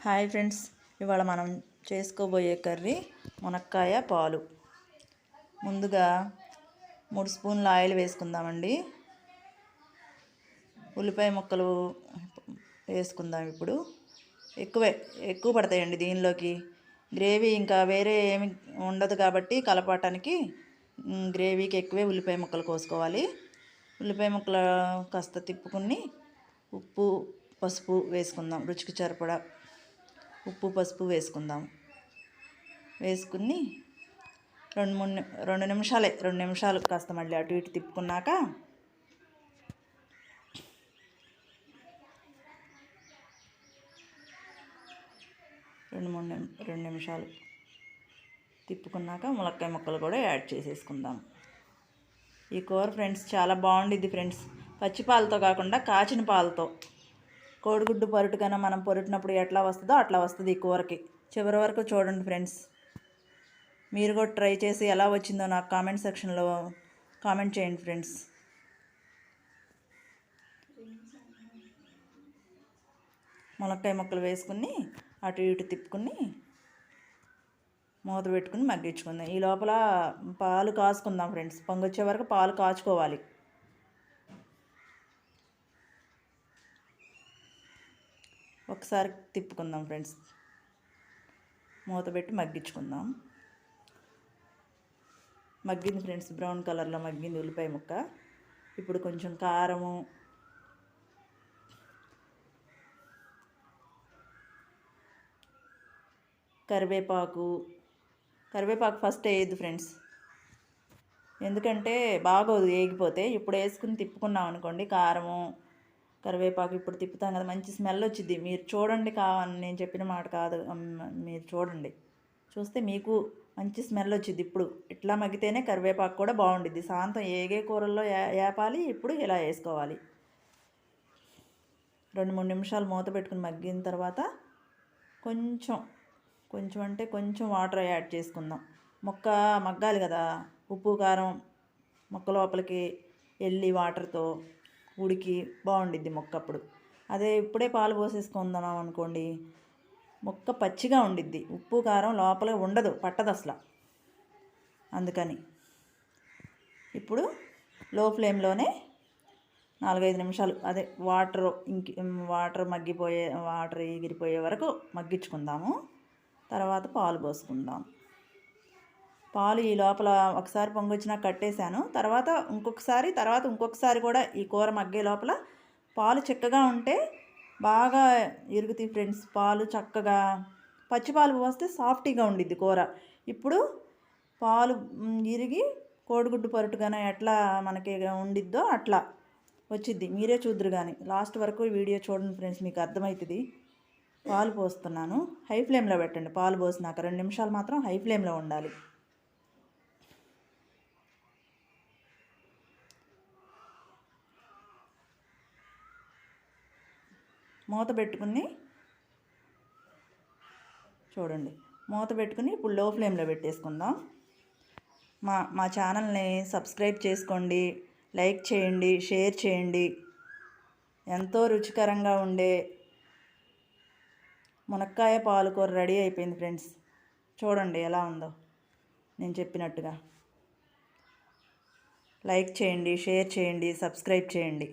Hi friends, ఇవాళ మనం చేసుకోబోయే కర్రీ మునక్కాయ పాలు. ముందుగా 3 స్పూన్ల ఆయిల్ వేసుకుందామండి. ఉల్లిపాయ ముక్కలు వేసుకుందాం. ఇప్పుడు ఎక్కువ పడతాయండి దీనిలోకి. గ్రేవీ ఇంకా వేరే ఏమి ఉండదు కాబట్టి కలపటానికి గ్రేవీకి ఎక్కువే ఉల్లిపాయ ముక్కలు కోసుకోవాలి. ఉల్లిపాయ ముక్కలు కాస్త తిప్పుకుని ఉప్పు పసుపు వేసుకుందాం. రుచికి సరిపడా ఉప్పు పసుపు వేసుకుందాం. వేసుకుని 2 నిమిషాలు కాస్త మళ్ళీ అటు ఇటు తిప్పుకున్నాక రెండు నిమిషాలు తిప్పుకున్నాక ములక్కాయ ముక్కలు కూడా యాడ్ చేసేసుకుందాం. ఈ కూర ఫ్రెండ్స్ చాలా బాగుండిద్ది ఫ్రెండ్స్. పచ్చి పాలతో కాకుండా కాచిన పాలతో. కోడిగుడ్డు పొరుటుకైనా మనం పొరుటినప్పుడు ఎట్లా వస్తుందో అట్లా వస్తుంది ఈ కూరకి. చివరి వరకు చూడండి ఫ్రెండ్స్. మీరు కూడా ట్రై చేసి ఎలా వచ్చిందో నాకు కామెంట్ సెక్షన్లో కామెంట్ చేయండి ఫ్రెండ్స్. ములక్కాయ ముక్కలు వేసుకుని అటు ఇటు తిప్పుకుని మూత పెట్టుకుని మగ్గించుకుందాం. ఈ లోపల పాలు కాచుకుందాం ఫ్రెండ్స్. పొంగొచ్చే వరకు పాలు కాచుకోవాలి. ఒకసారి తిప్పుకుందాం ఫ్రెండ్స్. మూత పెట్టి మగ్గించుకుందాం. మగ్గింది ఫ్రెండ్స్, బ్రౌన్ కలర్లో మగ్గింది ఉల్లిపాయ ముక్క. ఇప్పుడు కొంచెం కారము, కరివేపాకు ఫస్ట్ వేయద్దు ఫ్రెండ్స్, ఎందుకంటే బాగోదు ఏగిపోతే. ఇప్పుడు వేసుకుని తిప్పుకున్నాం అనుకోండి, కారము కరివేపాకు ఇప్పుడు తిప్పుతాం కదా, మంచి స్మెల్ వచ్చింది. మీరు చూడండి, నేను చెప్పిన మాట కాదు, మీరు చూడండి. చూస్తే మీకు మంచి స్మెల్ వచ్చింది. ఇప్పుడు ఇట్లా మగ్గితేనే కరివేపాకు కూడా బాగుండిద్ది. సాంతం ఏగే కూరల్లో వేపాలి. ఇప్పుడు ఇలా వేసుకోవాలి. 2-3 నిమిషాలు మూత పెట్టుకుని మగ్గిన తర్వాత కొంచెం వాటర్ యాడ్ చేసుకుందాం. ముక్క మగ్గాలి కదా, ఉప్పు కారం ముక్క లోపలికి వెళ్ళి వాటర్తో ఉడికి బాగుండిద్ది మొక్క. అప్పుడు అదే ఇప్పుడే పాలు పోసేసుకుందాం అనుకోండి, మొక్క పచ్చిగా ఉండిద్ది. ఉప్పు కారం లోపల ఉండదు, పట్టదు అసలు. అందుకని ఇప్పుడు లో ఫ్లేమ్లోనే 4-5 నిమిషాలు అదే వాటర్ ఎగిరిపోయే వరకు మగ్గించుకుందాము. తర్వాత పాలు పోసుకుందాం. పాలు ఈ లోపల ఒకసారి పొంగొచ్చినా కట్టేశాను. తర్వాత ఇంకొకసారి కూడా ఈ కూర మగ్గే లోపల పాలు చిక్కగా ఉంటే బాగా ఇరుగుతాయి ఫ్రెండ్స్. పాలు చక్కగా పచ్చిపాలు పోస్తే సాఫ్టీగా ఉండిద్ది కూర. ఇప్పుడు పాలు ఇరిగి కోడిగుడ్డు పొరటుగానే ఎట్లా మనకి ఉండిద్దో అట్లా వచ్చిద్ది. మీరే చూద్దరు కానీ లాస్ట్ వరకు వీడియో చూడండి ఫ్రెండ్స్, మీకు అర్థమవుతుంది. పాలు పోస్తున్నాను. హై ఫ్లేమ్లో పెట్టండి. పాలు పోసినాక 2 నిమిషాలు మాత్రం హై ఫ్లేమ్లో ఉండాలి. మూత పెట్టుకుని చూడండి. మూత పెట్టుకుని ఇప్పుడు లో ఫ్లేమ్లో పెట్టేసుకుందాం. మా ఛానల్ని సబ్స్క్రైబ్ చేసుకోండి, లైక్ చేయండి, షేర్ చేయండి. ఎంతో రుచికరంగా ఉండే మునక్కాయ పాలకూర రెడీ అయిపోయింది ఫ్రెండ్స్. చూడండి ఎలా ఉందో నేను చెప్పినట్టుగా. లైక్ చేయండి, షేర్ చేయండి, సబ్స్క్రైబ్ చేయండి.